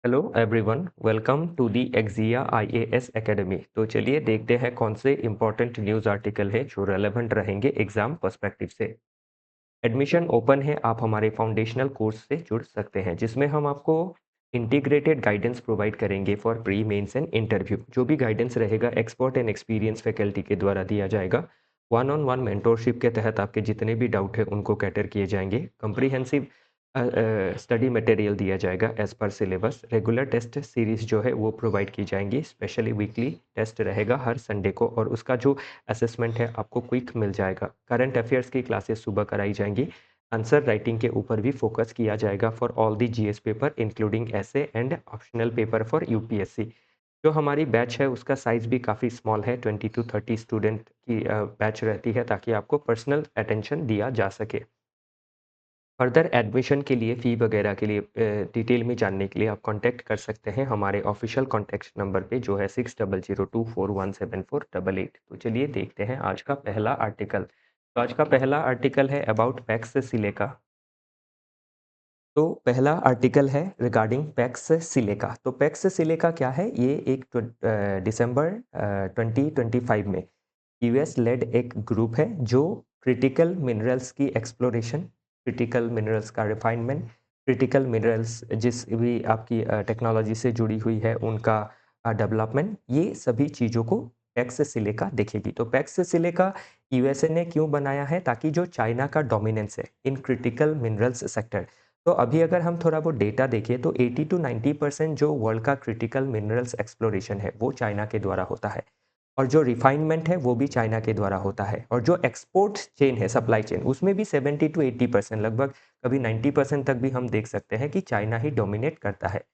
Hello everyone, welcome to the Exia IAS academy. तो चलिए देखते हैं कौन से इंपॉर्टेंट न्यूज़ आर्टिकल है जो रेलेवेंट रहेंगे एग्जाम पर्सपेक्टिव से। एडमिशन ओपन है, आप हमारे फाउंडेशनल कोर्स से जुड़ सकते हैं जिसमें हम आपको इंटीग्रेटेड गाइडेंस प्रोवाइड करेंगे for pre mains and interview. जो भी गाइडेंस रहेगा एक्सपर्ट एंड एक्सपीरियंस फैकल्टी के द्वारा दिया जाएगा। वन ऑन वन मेंटोरशिप के तहत आपके जितने भी डाउट है उनको कैटर किए जाएंगे। कंप्रीहेंसिव स्टडी मटेरियल दिया जाएगा as per syllabus. Regular test series जो है वो प्रोवाइड की जाएंगी। स्पेशली वीकली टेस्ट रहेगा हर संडे को और उसका जो असेसमेंट है आपको क्विक मिल जाएगा। करंट अफेयर्स की क्लासेस सुबह कराई जाएंगी। आंसर राइटिंग के ऊपर भी फोकस किया जाएगा for all the GS paper including essay and optional paper for UPSC. जो हमारी बैच है उसका साइज भी काफ़ी स्मॉल है, 20 to 30 स्टूडेंट की बैच रहती है ताकि आपको पर्सनल अटेंशन दिया जा सके। फर्दर एडमिशन के लिए फ़ी वगैरह के लिए डिटेल में जानने के लिए आप कांटेक्ट कर सकते हैं हमारे ऑफिशियल कॉन्टैक्ट नंबर पे जो है 6002417488। तो चलिए देखते हैं आज का पहला आर्टिकल। तो आज का पहला आर्टिकल है अबाउट पैक्स सिलेका। तो पहला आर्टिकल है रिगार्डिंग पैक्स सिलेका। तो पैक्स सिलेका क्या है? ये एक दिसंबर 2025 में यूएस लेड एक ग्रुप है जो क्रिटिकल मिनरल्स की एक्सप्लोरेशन, क्रिटिकल मिनरल्स का रिफाइनमेंट, क्रिटिकल मिनरल्स जिस भी आपकी टेक्नोलॉजी से जुड़ी हुई है उनका डेवलपमेंट, ये सभी चीज़ों को पैक्स सिलिका देखेगी। तो पैक्स सिलिका यूएसए ने क्यों बनाया है? ताकि जो चाइना का डोमिनेंस है इन क्रिटिकल मिनरल्स सेक्टर, तो अभी अगर हम थोड़ा वो डेटा देखें तो 80 to 90% जो वर्ल्ड का क्रिटिकल मिनरल्स एक्सप्लोरेशन है वो चाइना के द्वारा होता है और जो रिफाइनमेंट है वो भी चाइना के द्वारा होता है और जो एक्सपोर्ट चेन है, सप्लाई चेन, उसमें भी 70 to 80%, लगभग कभी 90% तक भी हम देख सकते हैं कि चाइना ही डोमिनेट करता है।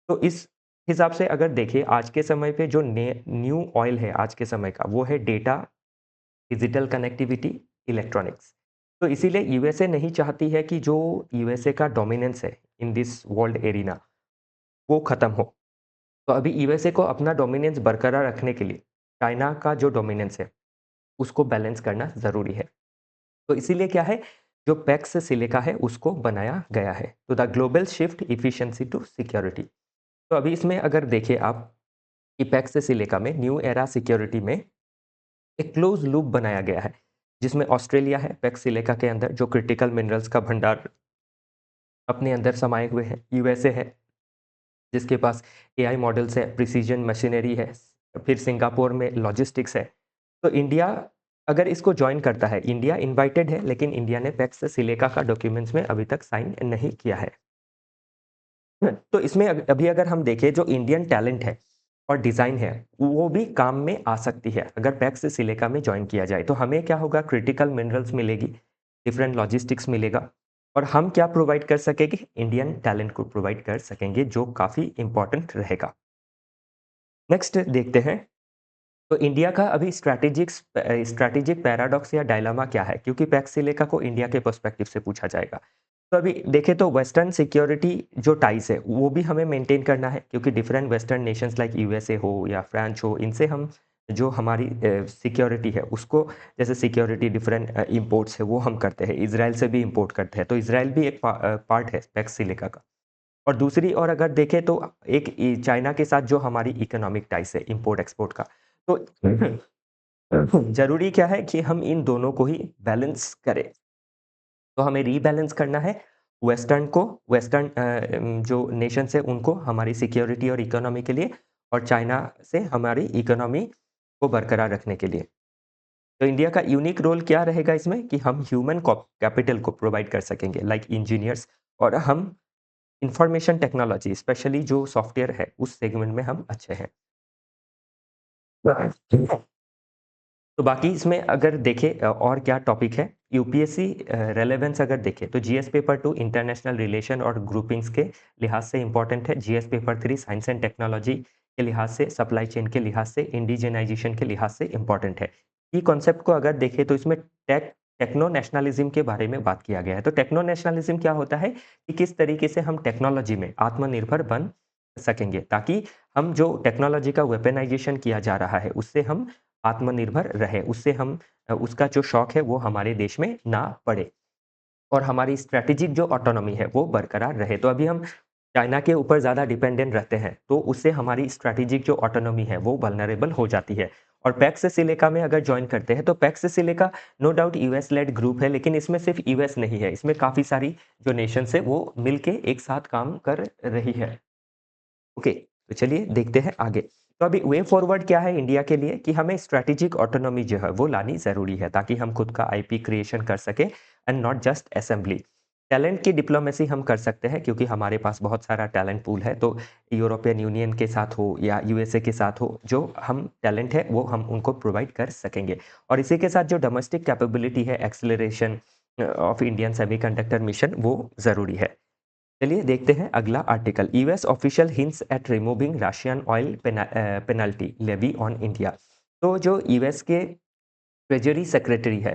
तो इस हिसाब से अगर देखें आज के समय पे जो न्यू ऑयल है आज के समय का वो है डेटा, डिजिटल कनेक्टिविटी, इलेक्ट्रॉनिक्स। तो इसीलिए यूएसए नहीं चाहती है कि जो यूएसए का डोमिनेंस है इन दिस वर्ल्ड एरिना वो खत्म हो। तो अभी यूएसए को अपना डोमिनेंस बरकरार रखने के लिए चाइना का जो डोमिनेंस है उसको बैलेंस करना ज़रूरी है। तो इसीलिए क्या है, जो पैक्स सिलिका है उसको बनाया गया है। तो the global shift efficiency to security. तो अभी इसमें अगर देखें आप कि पैक्स सिलिका में न्यू एरा सिक्योरिटी में एक क्लोज लूप बनाया गया है जिसमें ऑस्ट्रेलिया है पैक्स सिलिका के अंदर जो क्रिटिकल मिनरल्स का भंडार अपने अंदर समाये हुए है। यूएसए है जिसके पास एआई मॉडल्स है, प्रिसीजन मशीनरी है, फिर सिंगापुर में लॉजिस्टिक्स है। तो इंडिया अगर इसको जॉइन करता है, इंडिया इनवाइटेड है लेकिन इंडिया ने पैक्स सिलिका का डॉक्यूमेंट्स में अभी तक साइन नहीं किया है। तो इसमें अभी अगर हम देखें जो इंडियन टैलेंट है और डिज़ाइन है वो भी काम में आ सकती है अगर पैक्स सिलिका में जॉइन किया जाए। तो हमें क्या होगा, क्रिटिकल मिनरल्स मिलेगी, डिफरेंट लॉजिस्टिक्स मिलेगा और हम क्या प्रोवाइड कर सकेंगे, इंडियन टैलेंट को प्रोवाइड कर सकेंगे जो काफ़ी इंपॉर्टेंट रहेगा। नेक्स्ट देखते हैं। तो इंडिया का अभी स्ट्रैटेजिक पैराडॉक्स या डायलेमा क्या है, क्योंकि पैक्स सिलिका को इंडिया के पर्सपेक्टिव से पूछा जाएगा। तो अभी देखें तो वेस्टर्न सिक्योरिटी जो टाइज है वो भी हमें मेंटेन करना है क्योंकि different western Nations like USA हो या फ्रांस हो, इनसे हम जो हमारी सिक्योरिटी है उसको, जैसे सिक्योरिटी डिफरेंट इंपोर्ट्स है वो हम करते हैं, इसराइल से भी इंपोर्ट करते हैं। तो इसराइल भी एक पार्ट है पैक्स सिलिका का। और दूसरी ओर अगर देखें तो एक चाइना के साथ जो हमारी इकोनॉमिक टाइज है इंपोर्ट एक्सपोर्ट का, तो ज़रूरी क्या है कि हम इन दोनों को ही बैलेंस करें। तो हमें रीबैलेंस करना है वेस्टर्न जो नेशंस है उनको हमारी सिक्योरिटी और इकोनॉमी के लिए, और चाइना से हमारी इकोनॉमी को बरकरार रखने के लिए। तो इंडिया का यूनिक रोल क्या रहेगा इसमें कि हम ह्यूमन कैपिटल को प्रोवाइड कर सकेंगे लाइक इंजीनियर्स, और हम इंफॉर्मेशन टेक्नोलॉजी स्पेशली जो सॉफ्टवेयर है उस सेगमेंट में हम अच्छे हैं। तो बाकी इसमें अगर देखें और क्या टॉपिक है, यूपीएससी रेलेवेंस अगर देखें तो जीएस पेपर 2 इंटरनेशनल रिलेशन और ग्रुपिंग्स के लिहाज से इंपॉर्टेंट है। GS paper 3 science and technology के लिहाज से, सप्लाई चेन के लिहाज से, इंडिजिनाइजेशन के लिहाज से इंपॉर्टेंट है। की कॉन्सेप्ट को अगर देखें तो इसमें टेक्नो नेशनलिज्म के बारे में बात किया गया है। तो टेक्नो नेशनलिज्म क्या होता है कि किस तरीके से हम टेक्नोलॉजी में आत्मनिर्भर बन सकेंगे ताकि हम जो टेक्नोलॉजी का वेपनाइजेशन किया जा रहा है उससे हम आत्मनिर्भर रहे, उससे हम उसका जो शौक है वो हमारे देश में ना पड़े और हमारी स्ट्रैटेजिक जो ऑटोनॉमी है वो बरकरार रहे। तो अभी हम चाइना के ऊपर ज़्यादा डिपेंडेंट रहते हैं, तो उससे हमारी स्ट्रैटेजिक जो ऑटोनॉमी है, वो वल्नरेबल हो जाती है। और पैक्स सिलिका में अगर जॉइन करते हैं, तो Pax Silica no doubt US led group है, लेकिन इसमें सिर्फ यूएस नहीं है, इसमें काफ़ी सारी जो नेशंस है, वो मिलके एक साथ काम कर रही है। ओके, तो चलिए देखते हैं आगे। तो अभी वे फॉरवर्ड क्या है इंडिया के लिए कि हमें स्ट्रैटेजिक ऑटोनॉमी जो है वो लानी ज़रूरी है ताकि हम खुद का आईपी क्रिएशन कर सकें and not just assembly. Talent की डिप्लोमेसी हम कर सकते हैं क्योंकि हमारे पास बहुत सारा टैलेंट पूल है, तो यूरोपियन यूनियन के साथ हो या यूएसए के साथ हो, जो हम टैलेंट है वो हम उनको प्रोवाइड कर सकेंगे। और इसी के साथ जो डोमेस्टिक कैपेबिलिटी है, acceleration of Indian semiconductor mission, वो ज़रूरी है। चलिए देखते हैं अगला article. US official hints at removing Russian oil penalty levy on India. तो जो यूएस के ट्रेजरी सेक्रेटरी है,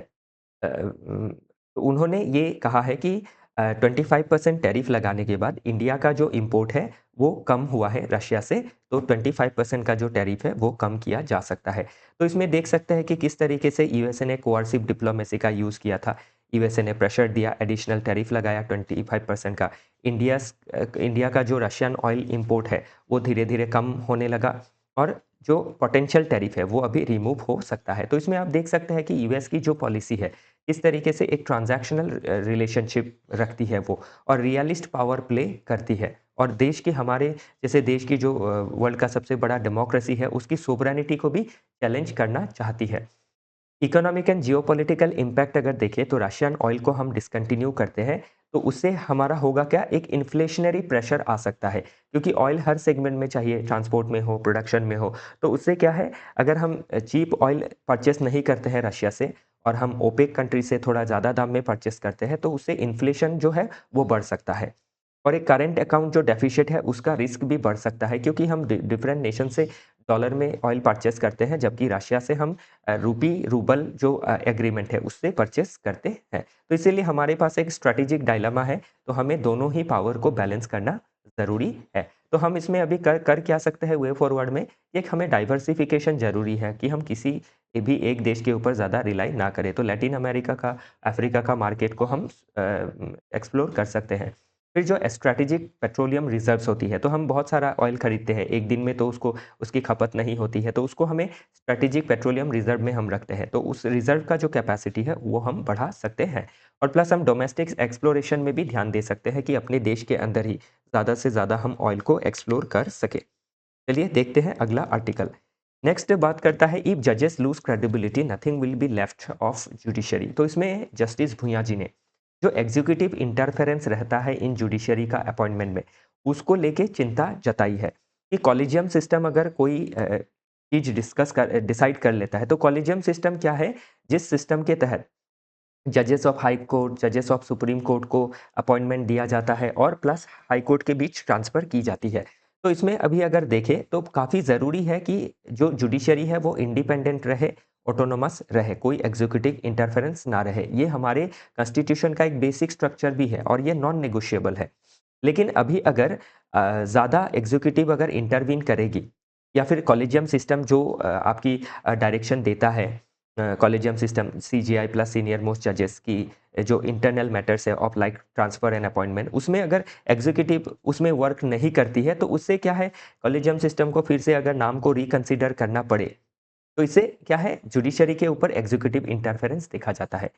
तो उन्होंने ये कहा है कि 25% टैरिफ लगाने के बाद इंडिया का जो इम्पोर्ट है वो कम हुआ है रशिया से, तो 25% का जो टैरिफ है वो कम किया जा सकता है। तो इसमें देख सकते हैं कि किस तरीके से यूएसए ने कोअर्सिव डिप्लोमेसी का यूज़ किया था। यूएसए ने प्रेशर दिया, एडिशनल टैरिफ लगाया 25% का। इंडिया का जो रशियन ऑयल इम्पोर्ट है वो धीरे-धीरे कम होने लगा और जो पोटेंशियल टैरिफ है वो अभी रिमूव हो सकता है। तो इसमें आप देख सकते हैं कि यूएस की जो पॉलिसी है, इस तरीके से एक ट्रांज़ैक्शनल रिलेशनशिप रखती है वो और रियलिस्ट पावर प्ले करती है। और देश की हमारे जैसे देश की जो वर्ल्ड का सबसे बड़ा डेमोक्रेसी है, उसकी सोवरेनिटी को भी चैलेंज करना चाहती है। इकोनॉमिक एंड जियोपॉलिटिकल इम्पैक्ट अगर देखें तो रशियन ऑयल को हम डिसकंटिन्यू करते हैं, तो उससे हमारा होगा क्या, एक इन्फ्लेशनरी प्रेशर आ सकता है क्योंकि ऑयल हर सेगमेंट में चाहिए, ट्रांसपोर्ट में हो, प्रोडक्शन में हो। तो उससे क्या है, अगर हम चीप ऑयल परचेस नहीं करते हैं रशिया से और हम ओपेक कंट्री से थोड़ा ज़्यादा दाम में परचेस करते हैं, तो उससे इन्फ्लेशन जो है वो बढ़ सकता है। और एक करंट अकाउंट जो डेफिसिट है उसका रिस्क भी बढ़ सकता है क्योंकि हम डिफरेंट नेशन से डॉलर में ऑयल परचेस करते हैं, जबकि रशिया से हम रूबल जो एग्रीमेंट है उससे परचेस करते हैं। तो इसीलिए हमारे पास एक स्ट्रैटेजिक डायलेमा है, तो हमें दोनों ही पावर को बैलेंस करना ज़रूरी है। तो हम इसमें अभी कर कर क्या सकते हैं वे फॉरवर्ड में, एक हमें डाइवर्सिफ़िकेशन ज़रूरी है कि हम किसी भी एक देश के ऊपर ज़्यादा रिलाई ना करें। तो लैटिन अमेरिका का, अफ्रीका का मार्केट को हम एक्सप्लोर कर सकते हैं। फिर जो स्ट्रैटेजिक पेट्रोलियम रिज़र्व्स होती है, तो हम बहुत सारा ऑयल खरीदते हैं, एक दिन में तो उसको उसकी खपत नहीं होती है, तो उसको हमें स्ट्रैटेजिक पेट्रोलियम रिज़र्व में हम रखते हैं। तो उस रिज़र्व का जो कैपेसिटी है, वो हम बढ़ा सकते हैं और प्लस हम डोमेस्टिक एक्सप्लोरेशन में भी ध्यान दे सकते हैं कि अपने देश के अंदर ही ज़्यादा से ज़्यादा हम ऑयल को एक्सप्लोर कर सकें। चलिए देखते हैं अगला आर्टिकल। नेक्स्ट बात करता है इफ जजेस lose credibility nothing will be left of judiciary. तो इसमें जस्टिस भूँया जी ने जो एग्जीक्यूटिव इंटरफेरेंस रहता है इन जुडिशरी का अपॉइंटमेंट में, उसको लेके चिंता जताई है कि कॉलेजियम सिस्टम अगर कोई चीज़ डिसाइड कर लेता है, तो कॉलेजियम सिस्टम क्या है, जिस सिस्टम के तहत जजेस ऑफ हाई कोर्ट, जजेस ऑफ सुप्रीम कोर्ट को अपॉइंटमेंट दिया जाता है और प्लस हाई कोर्ट के बीच ट्रांसफ़र की जाती है। तो इसमें अभी अगर देखें तो काफ़ी ज़रूरी है कि जो जुडिशरी है वो इंडिपेंडेंट रहे, ऑटोनोमस रहे, कोई एग्ज़ीक्यूटिव इंटरफेरेंस ना रहे। ये हमारे कॉन्स्टिट्यूशन का एक बेसिक स्ट्रक्चर भी है और ये नॉन नेगोशिएबल है। लेकिन अभी अगर ज़्यादा एग्ज़ीक्यूटिव अगर इंटरवीन करेगी या फिर कॉलेजियम सिस्टम जो आपकी डायरेक्शन देता है, collegium system CGI plus senior most जजेस की जो इंटरनल मैटर्स है of like transfer and appointment, उसमें अगर एग्जीक्यूटिव उसमें वर्क नहीं करती है, तो उससे क्या है, कॉलेजियम सिस्टम को फिर से अगर नाम को रिकंसीडर करना पड़े, तो इससे क्या है, जुडिशरी के ऊपर एग्जीक्यूटिव इंटरफेरेंस देखा जाता है,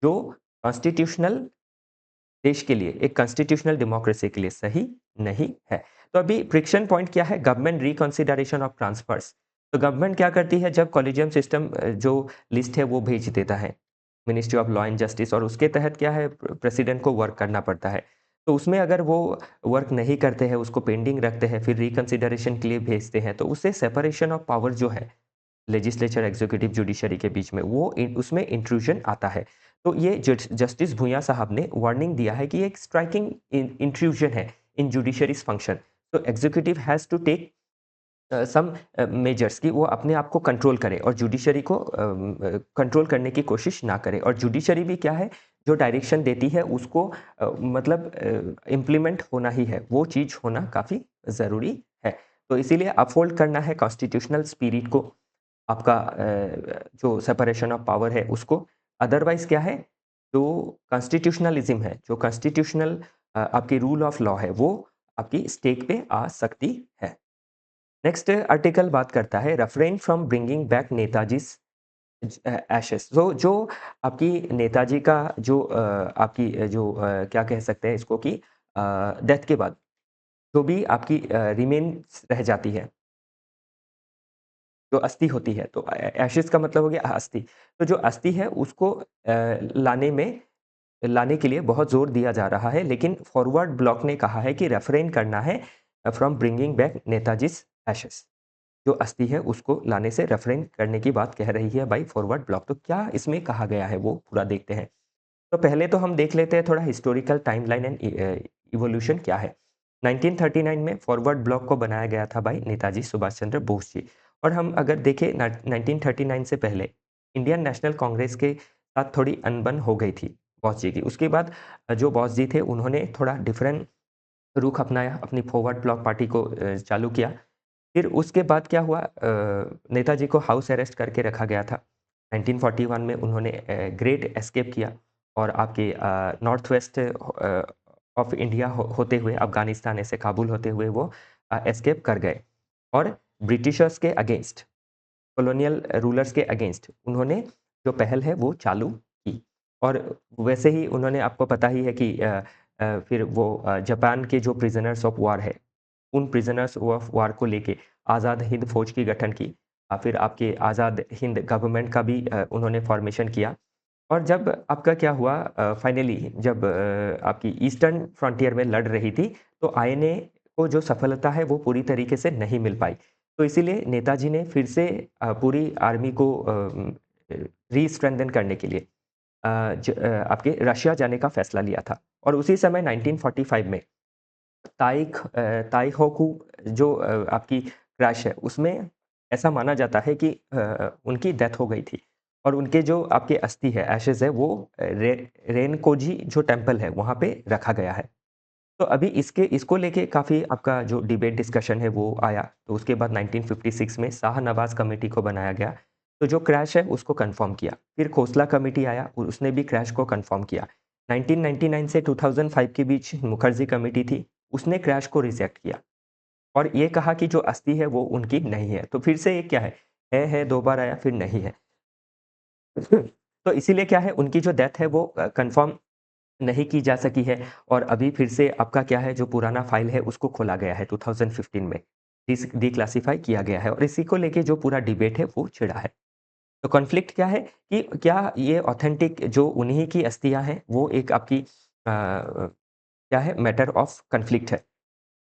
जो कॉन्स्टिट्यूशनल देश के लिए, एक कॉन्स्टिट्यूशनल डेमोक्रेसी के लिए सही नहीं है। तो अभी फ्रिक्शन पॉइंट क्या है, गवर्नमेंट रिकंसिडरेशन ऑफ ट्रांसफर्स। तो गवर्नमेंट क्या करती है, जब कॉलेजियम सिस्टम जो लिस्ट है वो भेज देता है ministry of law and justice, और उसके तहत क्या है, प्रेसिडेंट को वर्क करना पड़ता है। तो उसमें अगर वो वर्क नहीं करते हैं, उसको पेंडिंग रखते हैं, फिर रिकंसिडरेशन के लिए भेजते हैं, तो उससे सेपरेशन ऑफ पावर जो है लेजिस्लेचर, एग्जीक्यूटिव, जुडिशरी के बीच में, वो उसमें इंट्रूजन आता है। तो ये जस्टिस भूँया साहब ने वार्निंग दिया है कि एक स्ट्राइकिंग इंट्रूजन है इन जुडिशरीज फंक्शन। तो executive has to take some measures कि वो अपने आप को कंट्रोल करे और जुडिशरी को कंट्रोल करने की कोशिश ना करे। और जुडिशरी भी क्या है, जो डायरेक्शन देती है उसको मतलब इम्प्लीमेंट होना ही है, वो चीज़ होना काफ़ी ज़रूरी है। तो इसीलिए अपहोल्ड करना है कॉन्स्टिट्यूशनल स्पिरिट को, आपका जो सेपरेशन ऑफ पावर है उसको। अदरवाइज़ क्या है, जो कॉन्स्टिट्यूशनलिज़्म है, जो कॉन्स्टिट्यूशनल आपकी रूल ऑफ लॉ है, वो आपकी स्टेक पे आ सकती है। नेक्स्ट आर्टिकल बात करता है refrain from bringing back Netaji's ashes. तो जो आपकी नेताजी का जो आपकी क्या कह सकते हैं इसको कि डेथ के बाद जो भी आपकी रिमेन्स रह जाती है, जो अस्थि होती है, तो एशेज़ का मतलब हो गया अस्थि। तो जो अस्थि है उसको लाने के लिए बहुत ज़ोर दिया जा रहा है, लेकिन फॉरवर्ड ब्लॉक ने कहा है कि रेफ़रेन करना है from bringing back Netaji's ashes. जो अस्थि है उसको लाने से रेफ़रेन करने की बात कह रही है बाय फॉरवर्ड ब्लॉक। तो क्या इसमें कहा गया है वो पूरा देखते हैं। तो पहले तो हम देख लेते हैं थोड़ा हिस्टोरिकल टाइमलाइन एंड इवोल्यूशन क्या है। 1939 में फॉरवर्ड ब्लॉक को बनाया गया था बाय नेताजी सुभाष चंद्र बोस जी। और हम अगर देखें 1939 से पहले इंडियन नेशनल कांग्रेस के साथ थोड़ी अनबन हो गई थी बोस जी की। उसके बाद जो बोस जी थे उन्होंने थोड़ा डिफरेंट रुख अपनाया, अपनी फॉरवर्ड ब्लॉक पार्टी को चालू किया। फिर उसके बाद क्या हुआ, नेताजी को हाउस अरेस्ट करके रखा गया था। 1941 में उन्होंने ग्रेट एस्केप किया और आपके नॉर्थ वेस्ट ऑफ इंडिया होते हुए अफ़गानिस्तान ऐसे काबुल होते हुए वो एस्केप कर गए और ब्रिटिशर्स के अगेंस्ट, कॉलोनियल रूलर्स के अगेंस्ट उन्होंने जो पहल है वो चालू की। और वैसे ही उन्होंने, आपको पता ही है कि फिर वो जापान के जो प्रिज़नर्स ऑफ वॉर है, उन प्रिज़नर्स ऑफ वॉर को लेके आज़ाद हिंद फ़ौज की गठन की। फिर आपके आज़ाद हिंद गवर्नमेंट का भी उन्होंने फ़ॉर्मेशन किया। और जब आपका क्या हुआ, फाइनली जब आपकी ईस्टर्न फ्रंटियर में लड़ रही थी, तो आईएनए को जो सफलता है वो पूरी तरीके से नहीं मिल पाई। तो इसीलिए नेताजी ने फिर से पूरी आर्मी को री-स्ट्रेंथन करने के लिए आपके रशिया जाने का फैसला लिया था। और उसी समय 1945 में ताइहोकू जो आपकी क्रैश है, उसमें ऐसा माना जाता है कि उनकी डेथ हो गई थी और उनके जो आपके अस्थि है, एशेज़ है, वो रेनकोजी जो टेम्पल है, वहाँ पे रखा गया है। तो अभी इसको लेके काफ़ी आपका जो डिबेट डिस्कशन है वो आया। तो उसके बाद 1956 में शाहनवाज़ कमेटी को बनाया गया। तो जो क्रैश है उसको कन्फर्म किया। फिर खोसला कमेटी आया और उसने भी क्रैश को कन्फर्म किया। 1999 से 2005 के बीच मुखर्जी कमेटी थी, उसने क्रैश को रिजेक्ट किया और ये कहा कि जो अस्थि है वो उनकी नहीं है। तो फिर से ये क्या है 2 बार आया फिर नहीं है। तो इसीलिए क्या है, उनकी जो डेथ है वो कन्फर्म नहीं की जा सकी है और अभी फिर से आपका क्या है, जो पुराना फ़ाइल है उसको खोला गया है 2015 में, डिक्लासिफ़ाई किया गया है और इसी को लेके जो पूरा डिबेट है वो छिड़ा है। तो कॉन्फ्लिक्ट क्या है कि क्या ये ऑथेंटिक जो उन्हीं की अस्थियाँ हैं, वो एक आपकी क्या है, मैटर ऑफ कॉन्फ्लिक्ट है।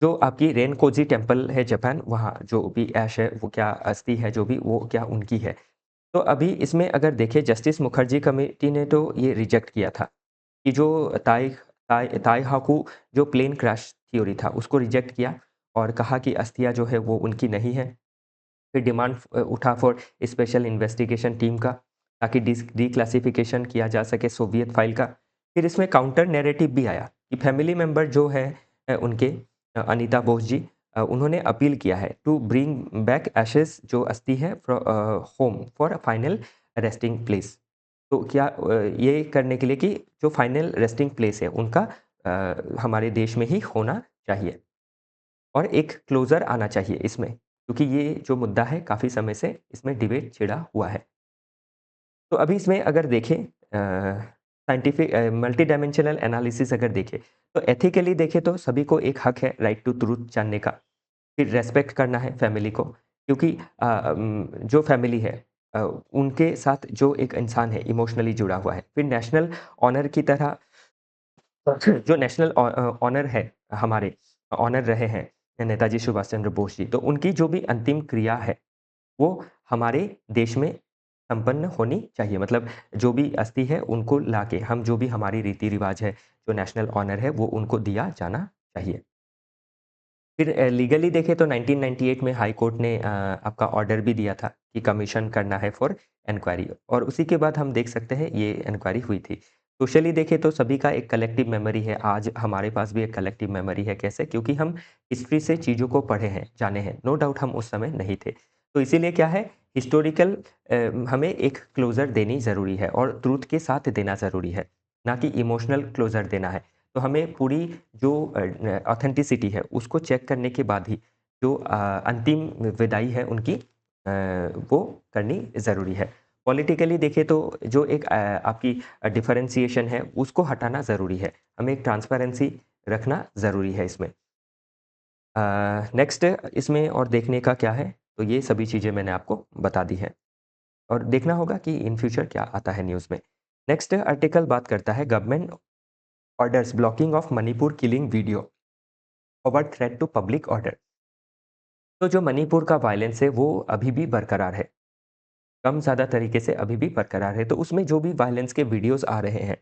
जो आपकी रेनकोजी टेम्पल है जापान, वहाँ जो भी ऐश है, वो क्या अस्थि है जो भी, वो क्या उनकी है। तो अभी इसमें अगर देखें, जस्टिस मुखर्जी कमेटी ने तो ये रिजेक्ट किया था कि जो ताइहाकू जो प्लेन क्रैश थ्योरी था, उसको रिजेक्ट किया और कहा कि अस्थियाँ जो है वो उनकी नहीं है। फिर डिमांड उठा फॉर स्पेशल इन्वेस्टिगेशन टीम का, ताकि डिक्लासिफिकेशन किया जा सके सोवियत फाइल का। फिर इसमें काउंटर नैरेटिव भी आया कि फैमिली मेंबर जो है उनके अनीता बोस जी, उन्होंने अपील किया है टू ब्रिंग बैक एशेज़ जो अस्थि है home for final resting place. तो क्या ये करने के लिए कि जो फाइनल रेस्टिंग प्लेस है उनका हमारे देश में ही होना चाहिए और एक क्लोज़र आना चाहिए इसमें, क्योंकि ये जो मुद्दा है काफ़ी समय से इसमें डिबेट छिड़ा हुआ है। तो अभी इसमें अगर देखें साइंटिफिक मल्टी डायमेंशनल एनालिसिस अगर देखें, तो एथिकली देखें तो सभी को एक हक है राइट टू ट्रुथ जानने का। फिर रेस्पेक्ट करना है फैमिली को, क्योंकि जो फैमिली है उनके साथ जो एक इंसान है इमोशनली जुड़ा हुआ है। फिर नेशनल ऑनर की तरह जो नेशनल ऑनर है हमारे, ऑनर रहे हैं नेताजी सुभाष चंद्र बोस जी, तो उनकी जो भी अंतिम क्रिया है, वो हमारे देश में संपन्न होनी चाहिए। मतलब जो भी अस्थि है उनको लाके हम जो भी हमारी रीति-रिवाज है, जो नेशनल ऑनर है, वो उनको दिया जाना चाहिए। फिर लीगली देखें तो 1998 में हाई कोर्ट ने आपका ऑर्डर भी दिया था कि कमीशन करना है फॉर इंक्वायरी, और उसी के बाद हम देख सकते हैं ये इंक्वायरी हुई थी। सोशली देखें तो सभी का एक कलेक्टिव मेमोरी है, आज हमारे पास भी एक कलेक्टिव मेमोरी है। कैसे? क्योंकि हम हिस्ट्री से चीज़ों को पढ़े हैं, जाने हैं। नो डाउट हम उस समय नहीं थे। तो इसीलिए क्या है, हिस्टोरिकल हमें एक क्लोज़र देनी ज़रूरी है और ट्रुथ के साथ देना ज़रूरी है, ना कि इमोशनल क्लोज़र देना है। तो हमें पूरी जो ऑथेंटिसिटी है उसको चेक करने के बाद ही जो अंतिम विदाई है उनकी वो करनी ज़रूरी है। पॉलिटिकली देखें तो जो एक आपकी डिफरेंशिएशन है उसको हटाना ज़रूरी है। हमें एक ट्रांसपेरेंसी रखना ज़रूरी है इसमें। नेक्स्ट इसमें और देखने का क्या है, तो ये सभी चीज़ें मैंने आपको बता दी हैं और देखना होगा कि इन फ्यूचर क्या आता है न्यूज़ में। नेक्स्ट आर्टिकल बात करता है government orders blocking of Manipur killing video over threat to public order. तो जो मणिपुर का वायलेंस है वो अभी भी बरकरार है, कम ज़्यादा तरीके से अभी भी बरकरार है। तो उसमें जो भी वायलेंस के वीडियोज़ आ रहे हैं,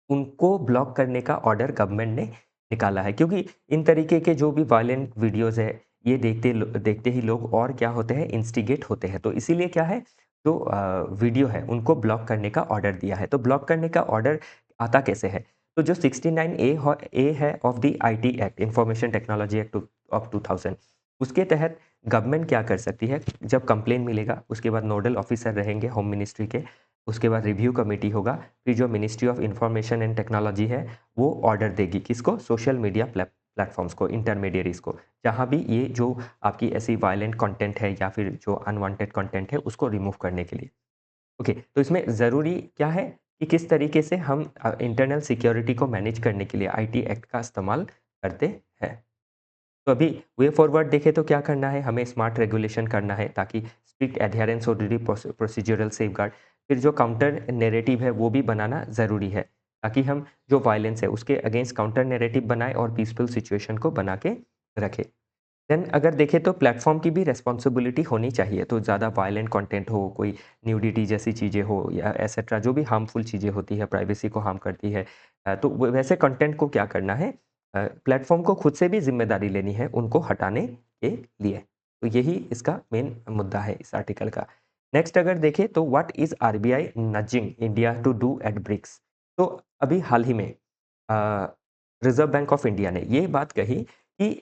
उनको ब्लॉक करने का ऑर्डर गवर्नमेंट ने निकाला है क्योंकि इन तरीके के जो भी वायलेंट वीडियोज़ है, ये देखते ही लोग और क्या होते हैं इंस्टिगेट होते हैं। तो इसीलिए क्या है जो वीडियो है उनको ब्लॉक करने का ऑर्डर दिया है। तो ब्लॉक करने का ऑर्डर आता कैसे है? तो जो 69 ए है of the IT act information technology act of 2000 उसके तहत गवर्नमेंट क्या कर सकती है, जब कंप्लेन मिलेगा उसके बाद नोडल ऑफिसर रहेंगे होम मिनिस्ट्री के, उसके बाद रिव्यू कमेटी होगा, फिर जो ministry of information and technology है वो ऑर्डर देगी किसको, सोशल मीडिया प्लेटफॉर्म्स को, इंटरमीडियरीज को, जहाँ भी ये जो आपकी ऐसी वायलेंट कंटेंट है या फिर जो अनवांटेड कंटेंट है उसको रिमूव करने के लिए। ओके, तो इसमें ज़रूरी क्या है कि किस तरीके से हम इंटरनल सिक्योरिटी को मैनेज करने के लिए आईटी एक्ट का इस्तेमाल करते हैं। तो अभी वे फॉरवर्ड देखें तो क्या करना है, हमें स्मार्ट रेगुलेशन करना है ताकि स्ट्रिक्ट एडहेरेंस और ड्यूटी प्रोसीजरल सेफगार्ड, फिर जो काउंटर नैरेटिव है वो भी बनाना ज़रूरी है ताकि हम जो वायलेंस है उसके अगेंस्ट काउंटर नैरेटिव बनाएं और पीसफुल सिचुएशन को बना के रखें। देन अगर देखें तो प्लेटफॉर्म की भी रिस्पॉन्सिबिलिटी होनी चाहिए, तो ज़्यादा वायलेंट कंटेंट हो, कोई न्यूडिटी जैसी चीज़ें हो या एसेट्रा जो भी हार्मफुल चीज़ें होती है, प्राइवेसी को हार्म करती है, तो वैसे कंटेंट को क्या करना है, प्लेटफॉर्म को खुद से भी जिम्मेदारी लेनी है उनको हटाने के लिए। तो यही इसका मेन मुद्दा है इस आर्टिकल का। नेक्स्ट अगर देखें तो what is RBI nudging India to do at BRICS. तो अभी हाल ही में रिजर्व बैंक ऑफ इंडिया ने ये बात कही कि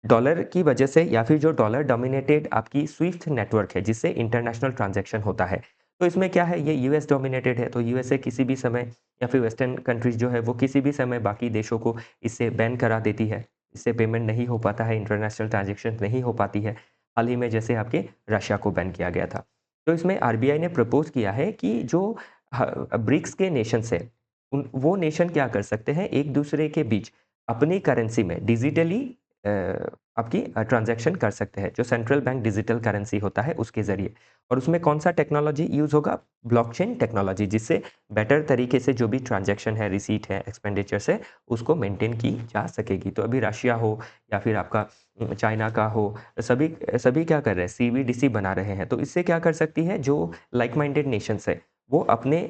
डॉलर की वजह से या फिर जो डॉलर डोमिनेटेड आपकी स्विफ्ट नेटवर्क है जिससे इंटरनेशनल ट्रांजैक्शन होता है, तो इसमें क्या है, ये यूएस डोमिनेटेड है, तो यूएसए किसी भी समय या फिर वेस्टर्न कंट्रीज जो है वो किसी भी समय बाकी देशों को इससे बैन करा देती है, इससे पेमेंट नहीं हो पाता है, इंटरनेशनल ट्रांजैक्शन नहीं हो पाती है। हाल ही में जैसे आपके रशिया को बैन किया गया था। तो इसमें आरबीआई ने प्रपोज किया है कि जो ब्रिक्स के नेशंस है वो नेशन क्या कर सकते हैं, एक दूसरे के बीच अपनी करेंसी में डिजिटली आपकी ट्रांज़ैक्शन कर सकते हैं, जो सेंट्रल बैंक डिजिटल करेंसी होता है उसके ज़रिए। और उसमें कौन-सा टेक्नोलॉजी यूज़ होगा? ब्लॉकचेन टेक्नोलॉजी, जिससे बेटर तरीके से जो भी ट्रांज़ैक्शन है, रिसीट है, एक्सपेंडिचर्स है, उसको मेंटेन की जा सकेगी। तो अभी रशिया हो या फिर आपका चाइना का हो, सभी सभी क्या कर रहे हैं? सीबीडीसी बना रहे हैं। तो इससे क्या कर सकती है, जो लाइक माइंडेड नेशंस है, वो अपने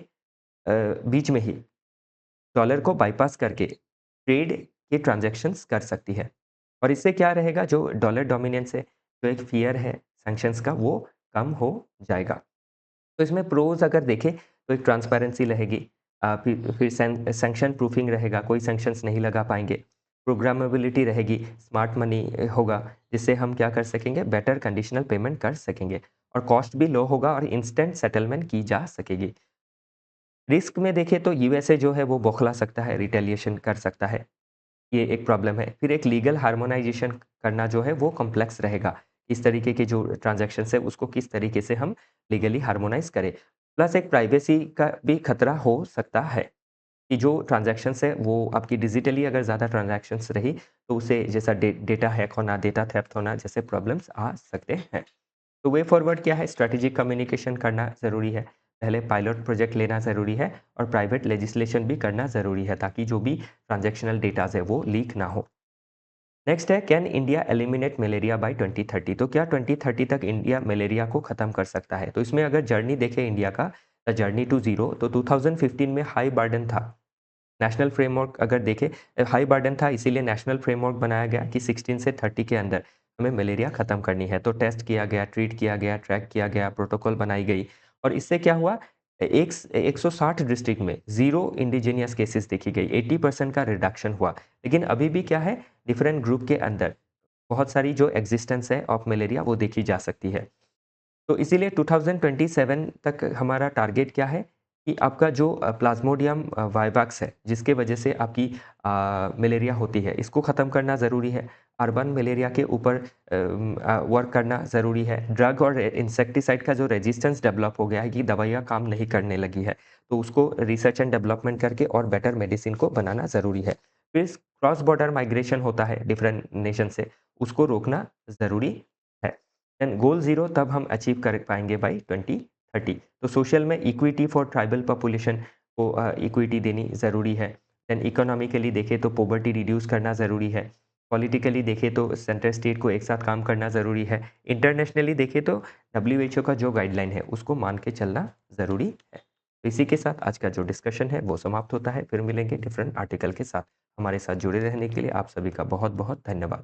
बीच में ही डॉलर को बाईपास करके ट्रेड के ट्रांज़ैक्शंस कर सकती है। और इससे क्या रहेगा, जो डॉलर डोमिनेंस है, जो एक फ़ियर है सैंक्शंस का, वो कम हो जाएगा। तो इसमें प्रोज़ अगर देखें तो एक ट्रांसपेरेंसी रहेगी, फिर सैंक्शन प्रूफिंग रहेगा, कोई सैंक्शंस नहीं लगा पाएँगे। प्रोग्रामेबिलिटी रहेगी, स्मार्ट मनी होगा, जिससे हम क्या कर सकेंगे, बेटर कंडीशनल पेमेंट कर सकेंगे और कॉस्ट भी लो होगा और इंस्टेंट सेटलमेंट की जा सकेगी। रिस्क में देखें तो यूएसए जो है वो बौखला सकता है, रिटेलिएशन कर सकता है, ये एक प्रॉब्लम है। फिर एक लीगल हार्मोनाइज़ेशन करना जो है वो कॉम्प्लेक्स रहेगा। इस तरीके के जो ट्रांज़ैक्शंस है उसको किस तरीके से हम लीगली हार्मोनाइज़ करें। प्लस एक प्राइवेसी का भी खतरा हो सकता है कि जो ट्रांज़ैक्शंस है वो आपकी डिजिटली अगर ज़्यादा ट्रांज़ैक्शंस रही तो उसे जैसा डेटा हैक होना, डेटा थेफ्ट होना जैसे प्रॉब्लम्स आ सकते हैं। तो वे फॉरवर्ड क्या है, स्ट्रैटेजिक कम्युनिकेशन करना ज़रूरी है। पहले पायलट प्रोजेक्ट लेना ज़रूरी है और प्राइवेट लेजिस्लेशन भी करना ज़रूरी है ताकि जो भी ट्रांज़ैक्शनल डेटाज़ है वो लीक ना हो। नेक्स्ट है, can India eliminate malaria by 2030। तो क्या 2030 तक इंडिया मलेरिया को ख़त्म कर सकता है? तो इसमें अगर जर्नी देखें इंडिया का, द जर्नी टू ज़ीरो, तो 2015 में हाई बर्डन था। नेशनल फ्रेमवर्क अगर देखें, हाई बर्डन था इसीलिए नेशनल फ्रेमवर्क बनाया गया कि 16 से 30 के अंदर हमें मलेरिया ख़त्म करनी है। तो टेस्ट किया गया, ट्रीट किया गया, ट्रैक किया गया, प्रोटोकॉल बनाई गई और इससे क्या हुआ, 160 डिस्ट्रिक्ट में ज़ीरो इंडिजिनियस केसेस देखी गई, 80% का रिडक्शन हुआ। लेकिन अभी भी क्या है, डिफरेंट ग्रुप के अंदर बहुत सारी जो एक्जिस्टेंस है ऑफ मलेरिया वो देखी जा सकती है। तो इसीलिए 2027 तक हमारा टारगेट क्या है, कि आपका जो प्लाज़्मोडियम वाइवाक्स है, जिसके वजह से आपकी मलेरिया होती है, इसको ख़त्म करना ज़रूरी है। अर्बन मलेरिया के ऊपर वर्क करना ज़रूरी है। ड्रग और इंसेक्टिसाइड का जो रेजिस्टेंस डेवलप हो गया है, ये दवाइयाँ काम नहीं करने लगी है, तो उसको रिसर्च एंड डेवलपमेंट करके और बेटर मेडिसिन को बनाना ज़रूरी है। फिर क्रॉस बॉर्डर माइग्रेशन होता है डिफरेंट नेशन से, उसको रोकना ज़रूरी है। एंड गोल ज़ीरो तब हम अचीव कर पाएँगे बाय 2030। तो सोशल में इक्विटी फॉर ट्राइबल पॉपुलेशन को इक्विटी देनी ज़रूरी है। देन इकोनॉमिकली देखें तो पॉवर्टी रिड्यूस करना ज़रूरी है। पॉलिटिकली देखें तो सेंट्रल स्टेट को एक साथ काम करना ज़रूरी है। इंटरनेशनली देखें तो डब्ल्यूएचओ का जो गाइडलाइन है उसको मान के चलना ज़रूरी है। तो इसी के साथ आज का जो डिस्कशन है वो समाप्त होता है। फिर मिलेंगे डिफरेंट आर्टिकल के साथ। हमारे साथ जुड़े रहने के लिए आप सभी का बहुत-बहुत धन्यवाद।